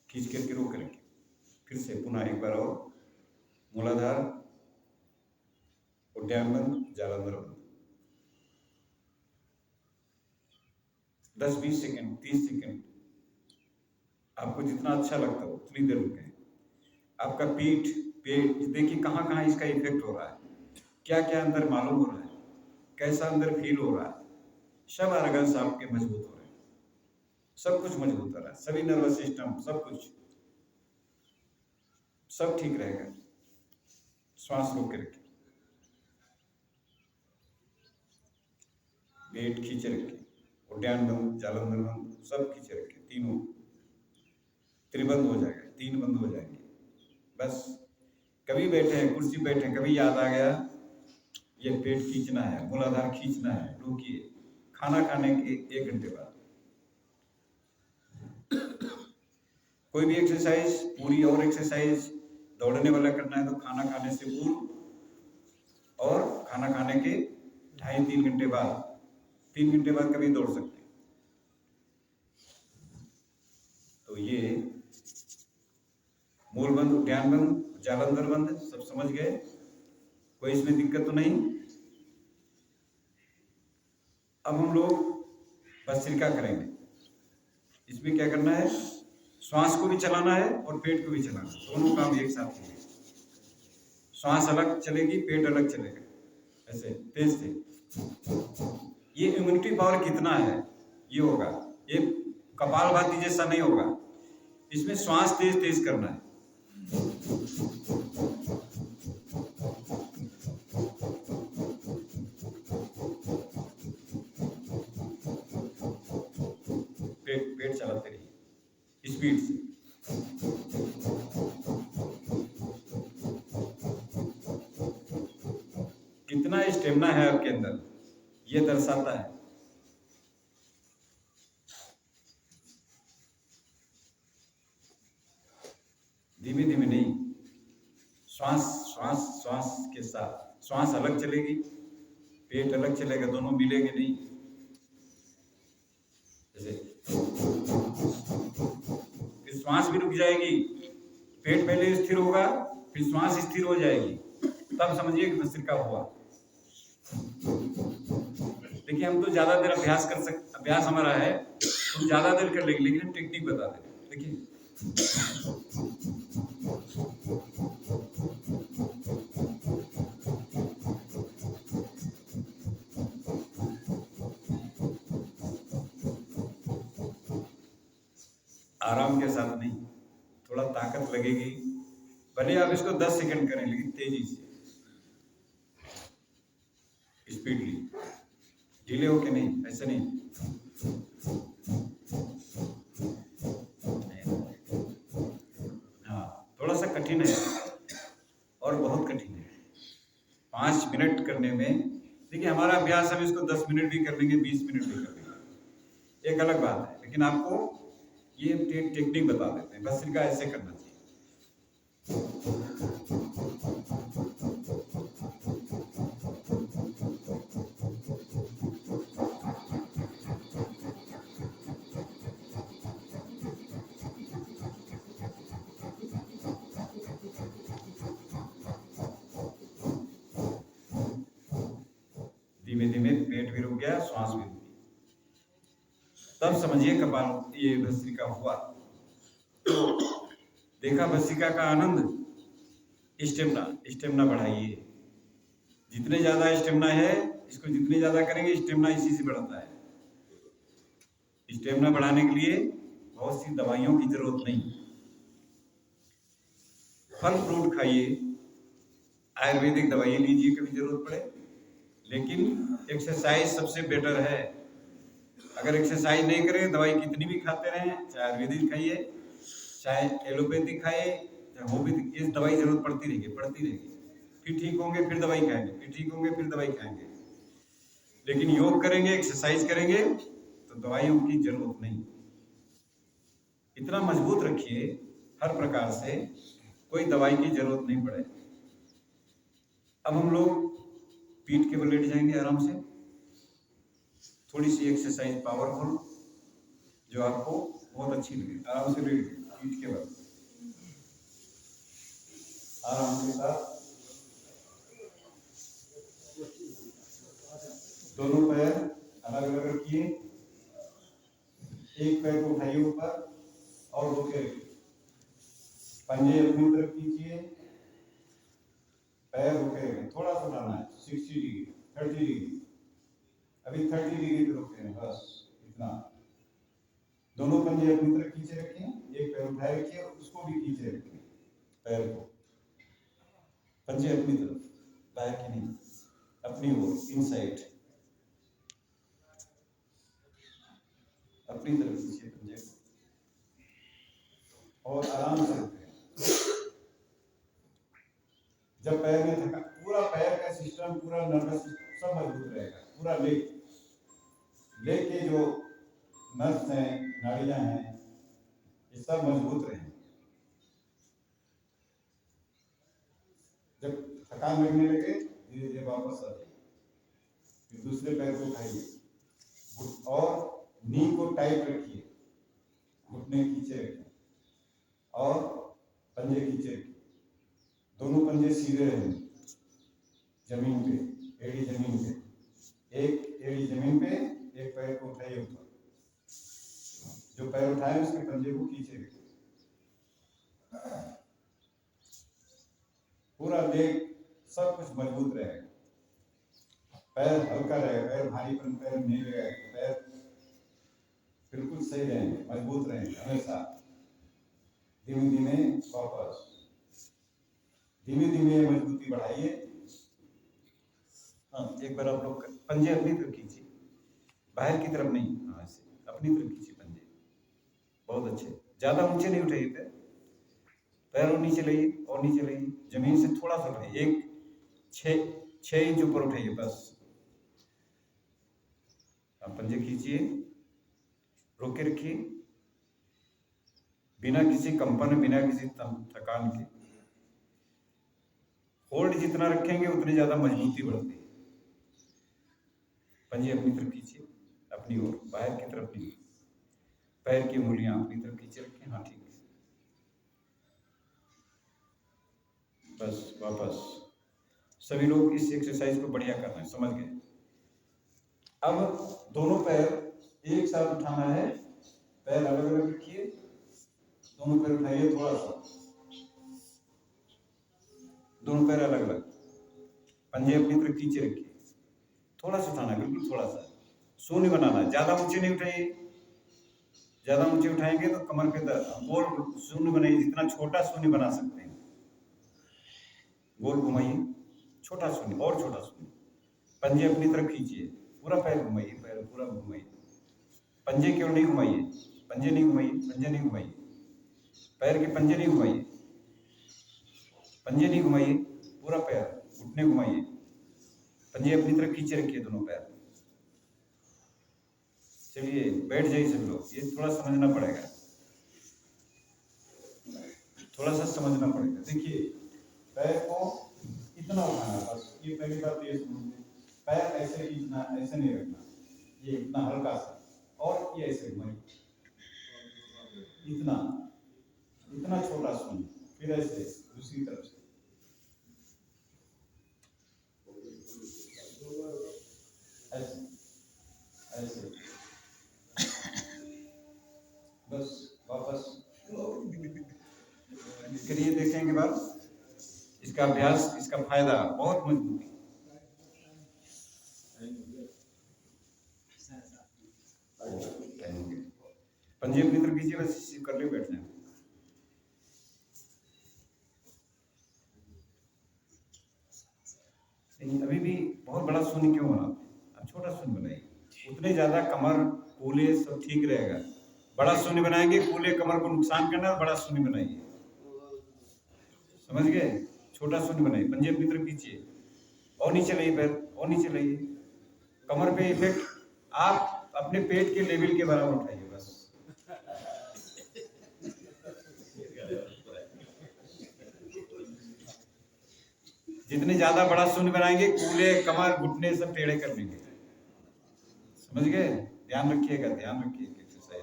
खींच करके रोक करके फिर से पुनः एक बार और मूलाधार, उद्यान बंद, जालंधर बंद। 10-20 सेकंड, 30 सेकंड, आपको जितना अच्छा लगता हो उतनी देर रुकें। आपका पीठ, पेट, देखिए कहाँ कहाँ इसका इफेक्ट हो रहा है, क्या क्या अंदर मालूम हो रहा है, कैसा अंदर फील हो रहा है। सब ऑर्गन्स आपके मजबूत हो रहे हैं, सब कुछ मजबूत हो रहा है, सभी नर्वस सिस्टम, सब कुछ, सब ठीक रहेगा। श्वास रोक के रखिए, पेट खींचे रखिए, उद्यान बंद, जालंधर बंद, सब खींचे रखिए। तीनों त्रिबंद हो जाएगा, 3 बंद हो जाएंगे। बस कभी बैठे हैं, कुर्सी बैठे हैं, कभी याद आ गया ये पेट खींचना है, मूलाधार खींचना है, रोकिए। खाना खाने के 1 घंटे बाद कोई भी एक्सरसाइज, पूरी और एक्सरसाइज दौड़ने वाला करना है तो खाना खाने से पूर्व और खाना खाने के 2.5-3 घंटे बाद, 3 घंटे बाद कभी दौड़ सकते हैं। तो ये मूल बंद, उद्यान बंद, जालंधर बंद, सब समझ गए? कोई इसमें दिक्कत तो नहीं? अब हम लोग भस्त्रिका करेंगे। इसमें क्या करना है, श्वास को भी चलाना है और पेट को भी चलाना है, दोनों काम एक साथ होंगे। श्वास अलग चलेगी, पेट अलग चलेगा, ऐसे तेज से। ये इम्यूनिटी पावर कितना है ये होगा, ये कपालभाति जैसा नहीं होगा। इसमें श्वास तेज तेज करना है। पेट चलाते रहिए स्पीड से। कितना स्टेमिना है आपके अंदर ये दर्शाता है। धीमे धीमे नहीं, श्वास श्वास श्वास के साथ। श्वास अलग चलेगी, पेट अलग चलेगा, दोनों मिलेंगे नहीं। जैसे फिर श्वास भी रुक जाएगी, पेट पहले स्थिर होगा, फिर श्वास स्थिर हो जाएगी, तब समझिए कि भस्त्रिका हुआ। देखिए हम तो ज्यादा देर अभ्यास कर सकते, अभ्यास हमारा है तो ज्यादा देर कर लेंगे, लेकिन टेक्निक बता दें। देखिए आराम के साथ नहीं, थोड़ा ताकत लगेगी। भले आप इसको 10 सेकंड करें, लेकिन तेजी से, स्पीडली, ढीले होके नहीं, ऐसे नहीं। हाँ, थोड़ा सा कठिन है और बहुत कठिन है। 5 मिनट करने में, देखिए हमारा अभ्यास, हम इसको 10 मिनट भी कर लेंगे, 20 मिनट भी कर लेंगे, एक अलग बात है। लेकिन आपको ये टेक्निक बता देते हैं, भस्त्रिका ऐसे करना चाहिए। धीमे धीमे पेट भी रुक गया, श्वास भी रुक गई, तब समझिए कपाल ये भस्त्रिका हुआ। तो देखा भस्त्रिका का आनंद। स्टेमिना बढ़ाइए, जितने ज्यादा स्टेमिना है, इसको जितने ज्यादा करेंगे स्टेमिना इसी से बढ़ता है। स्टेमिना बढ़ाने के लिए बहुत सी दवाइयों की जरूरत नहीं, फल फ्रूट खाइए, आयुर्वेदिक दवाइयाँ लीजिए कभी जरूरत पड़े, लेकिन एक्सरसाइज सबसे बेटर है। अगर एक्सरसाइज नहीं करें, दवाई कितनी भी खाते रहें, चाहे आयुर्वेदिक खाइए, चाहे एलोपैथिक खाइए, चाहे होम्योपैथिक, ये दवाई जरूरत पड़ती रहेगी। फिर ठीक होंगे, फिर दवाई खाएंगे, फिर ठीक होंगे, फिर दवाई खाएंगे। लेकिन योग करेंगे, एक्सरसाइज करेंगे तो दवाइयों की जरूरत नहीं। इतना मजबूत रखिए हर प्रकार से, कोई दवाई की जरूरत नहीं पड़े। अब हम लोग पीठ के बल लेट जाएंगे आराम से, थोड़ी सी एक्सरसाइज पावरफुल जो आपको बहुत अच्छी लगे। आराम से लेट पीठ के बल, आराम के साथ दोनों पैर अलग अलग रखिए, एक पैर को उठाइए ऊपर और रोके रखिए, पंजे अपनी तरफ कीजिए, पैर रोके रखें, थोड़ा सा लाना है 60 डिग्री 30 डिग्री, अभी 30 डिग्री पे रोके हैं, बस इतना। दोनों पंजे अपनी तरफ खींचे रखें, एक पैर उठाए रखिए, उसको भी खींचे रखें, पैर को, पंजे अपनी तरफ, बाहर की नहीं, अपनी ओर, इनसाइड, अपनी तरफ खींचे पंजे को और आराम से रखें। जब पैर में थका, पूरा पैर का सिस्टम, पूरा नर्वस सिस्टम सब मजबूत रहेगा, पूरा लेग के जो नर्व्स हैं, नाड़ियां हैं, ये सब मजबूत रहेंगे। जब थकान लगने लगे धीरे धीरे वापस आ जाइए, फिर दूसरे पैर को उठाइए और नी को टाइट रखिए, घुटने खींचे रखें और पंजे खींचे रखें, दोनों पंजे सीधे रहेंगे जमीन पे, एड़ी जमीन पे, एक एड़ी जमीन पे, एक पैर को उठाइए ऊपर, जो पैर उठाए उसके पंजे को खींचे रखें, पूरा लेग सब कुछ मजबूत रहेगा, पैर हल्का रहेगा, पैर भारीपन पैर नहीं रहेगा, पैर बिल्कुल सही रहेंगे, मजबूत रहेंगे हमेशा। धीमे धीमे वापस, धीमे धीमे मजबूती बढ़ाइए। हाँ, एक बार आप लोग पंजे अपनी तरफ खींचिए, बाहर की तरफ नहीं, हाँ ऐसे अपनी तरफ खींचिए पंजे, बहुत अच्छे, ज्यादा ऊंचे नहीं उठाइए पैर, पैर और नीचे लाइए और नीचे लाइए, जमीन से थोड़ा सा उठाइए, एक 6 इंच ऊपर उठाइए बस। आप पंजे खींचिए, रोके रखिए, बिना किसी कंपन, बिना किसी थकान के। होल्ड जितना रखेंगे उतनी ज्यादा मजबूती बढ़ती है। पंजे अपनी तरफ खींचिए, अपनी ओर, बाहर की तरफ नहीं, पैर की उंगलियां अपनी तरफ खींचे रखें, हाँ ठीक है, बस वापस। सभी लोग इस एक्सरसाइज को बढ़िया कर रहे हैं, समझ गए। अब दोनों पैर एक साथ उठाना है, पैर अलग अलग रखिए, दोनों पैर उठाइए थोड़ा सा, दोनों पैर अलग अलग, पंजे अपनी तरफ खींचे रखिए, थोड़ा सा उठाना, बिल्कुल थोड़ा सा, शून्य बनाना, ज्यादा ऊंचे नहीं उठाइए, ज्यादा ऊंचे उठाएंगे तो कमर पे दर्द, गोल शून्य बनाइए, जितना छोटा शून्य बना सकते हैं, गोल घुमाइए, छोटा शून्य और छोटा शून्य, पंजे अपनी तरफ खींचिए, पूरा पैर घुमाइए, पैर पूरा घुमाइए, पंजे क्यों नहीं घुमाइए, पंजे नहीं घुमाइए, पंजे नहीं घुमाइए, पैर के पंजे नहीं घुमाइए, पंजे नहीं घुमाइए, पूरा पैर, घुटने घुमाइए, पंजे अपनी तरफ खींचे रखिए दोनों पैर। चलिए बैठ जाइए सब लोग, ये थोड़ा समझना पड़ेगा, थोड़ा सा समझना पड़ेगा। देखिए पैर को इतना उठाना, बस ये पहली बात ये समझिए, पैर ऐसे खींचना, ऐसे नहीं रखना, ये इतना हल्का सा, और ये ऐसे घुमाइए, इतना इतना छोटा सुन, फिर ऐसे दूसरी तरफ से, ऐसे ऐसे, बस वापस करिए, देखेंगे बाद इसका अभ्यास, इसका फायदा बहुत मजबूती। पंजे अपनी तरफ कीजिए, बस कर ले, बैठ जाए। अभी भी बहुत बड़ा शून्य क्यों बना, अब छोटा शून्य बनाइए, उतने ज्यादा कमर कूल्हे सब ठीक रहेगा। बड़ा शून्य बनाएंगे, कूल्हे कमर को नुकसान करना, बड़ा शून्य बनाइए, समझ गए। छोटा शून्य बनाइए, पंजे अपनी तरफ खींचिए और नीचे लाइए पैर, और नीचे लाइए, कमर पे इफेक्ट। आप अपने पेट के लेवल के बराबर उठाइए बस। जितने ज्यादा बड़ा शून्य बनाएंगे, कूल्हे, कमर, घुटने सब टेढ़े कर लेंगे। समझ गए? ध्यान रखिएगा, ध्यान रखिएगा एक्सरसाइज।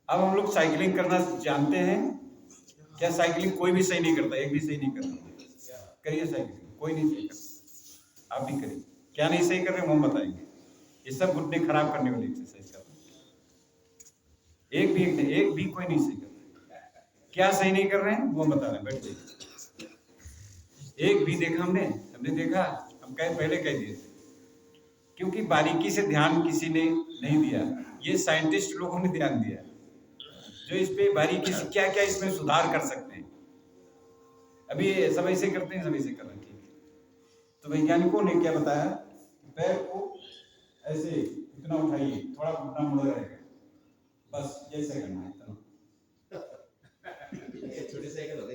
अब हम लोग साइकिलिंग करना जानते हैं क्या? साइकिलिंग कोई भी सही नहीं करता, एक भी सही नहीं करता। करिए साइकिलिंग, कोई नहीं सही करता, आप भी करिए। क्या नहीं सही कर रहे हम बताएंगे। ये सब घुटने खराब करने वाली एक्सरसाइज कर रहे हैं। एक भी कोई नहीं सही कर रहे। क्या सही नहीं कर रहे हैं वो बता रहे हैं, बैठ जाइए। एक भी देखा हमने देखा, हम पहले कह दिए थे, क्योंकि बारीकी से ध्यान किसी ने नहीं दिया। ये साइंटिस्ट लोगों ने ध्यान दिया, जो इस पे बारीकी से क्या क्या इसमें सुधार कर सकते हैं। अभी सब ऐसे करते हैं, सब ऐसे कर रहे हैं, ठीक है। तो वैज्ञानिकों ने क्या बताया, पैर को ऐसे इतना उठाइए, थोड़ा घुटना मुड़ा रहेगा, बस जैसे करना है इतना। छोटे साइकिल होते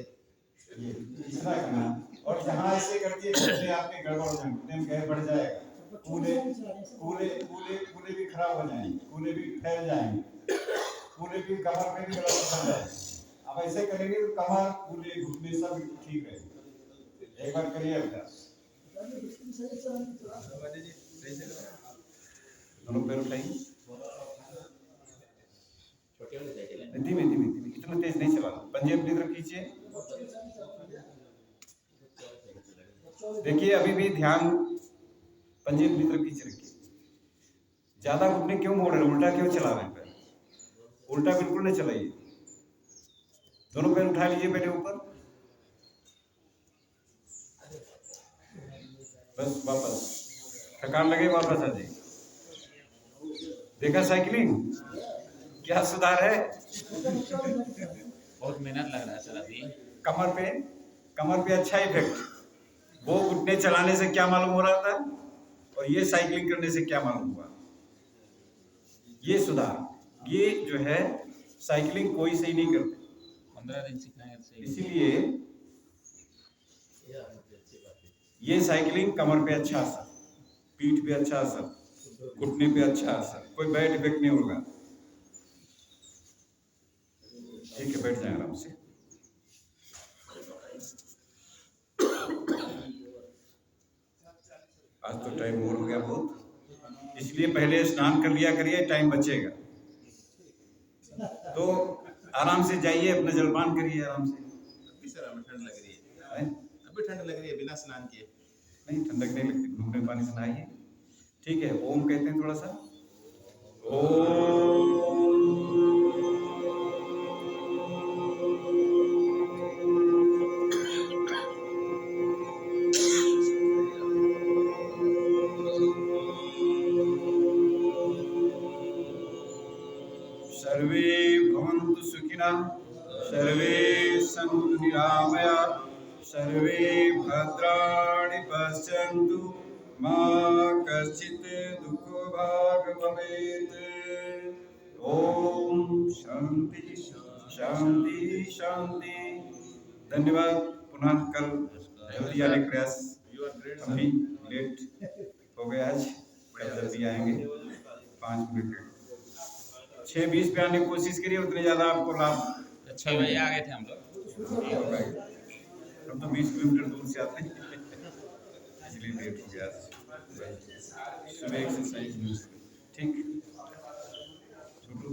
ये इतना करना है। और जहाँ ऐसे कर दिए घुटने आपके गड़बड़ हो जाएंगे, घुटने में गैर बढ़ जाएगा, कूल्हे कूल्हे कूल्हे कूल्हे भी खराब हो जाएंगे, कूल्हे भी फैल जाएंगे, कूल्हे भी कमर में भी गलत हो जाएगा। अब ऐसे करेंगे तो कमर, कूल्हे, घुटने सब ठीक रहेगा। एक बार करिए अभ्यास। दोनों पैर उठाइए, धीमे धीमे धीमे, इतना तेज नहीं चलाना। पंजे अपनी तरफ खींचिए। देखिए अभी भी ध्यान पंजे अपनी तरफ खींच रखिए। ज्यादा घुटने क्यों मोड़ रहे हैं, उल्टा क्यों चला रहे हैं पैर? उल्टा बिल्कुल नहीं चलाइए। दोनों पैर उठा लीजिए पहले ऊपर, बस वापस। थकान लगे वापस आ जाइए। देखा साइकिलिंग क्या सुधार है? बहुत मेहनत लग रहा है सर अभी। कमर पे अच्छा इफेक्ट। वो घुटने चलाने से क्या मालूम हो रहा था, और ये साइकिलिंग करने से क्या मालूम हुआ? ये सुधार। ये जो है साइकिलिंग कोई सही नहीं करते, 15 दिन सिखाएंगे। इसीलिए ये साइकिलिंग कमर पे अच्छा असर, पीठ पे अच्छा असर, घुटने पे अच्छा असर, कोई बैड इफेक्ट नहीं होगा। ठीक है, बैठ जाए आराम से। आज तो टाइम ओवर हो गया बहुत, इसलिए पहले स्नान कर लिया करिए, टाइम बचेगा। तो आराम से जाइए, अपना जलपान करिए आराम से। अभी सर हमें ठंड लग रही है। अभी ठंड लग रही है बिना स्नान किए। नहीं, ठंडक नहीं लगती, गुनगुने पानी से नहाइए। ठीक है, ओम कहते हैं थोड़ा सा। ओम सर्वे भवन्तु सुखिनः, सर्वे सन्तु निरामयाः, सर्वे भद्राणि पश्यन्तु, मा कश्चित् दुःखभाग् भवेत्। ओम शांति शांति शांति। धन्यवाद। पुनः कल जल्दी आने का प्रयास। अभी लेट हो गया आज, कल जल्दी आएंगे 5 मिनट लेट। 6:20 पे आने की कोशिश करिए, उतने ज़्यादा आपको लाभ। 6 बजे आ गए थे हम लोग। हम तो 20 किलोमीटर दूर से आते हैं, इसलिए लेट हो गया। सुबह एक्सरसाइज ठीक। छोटू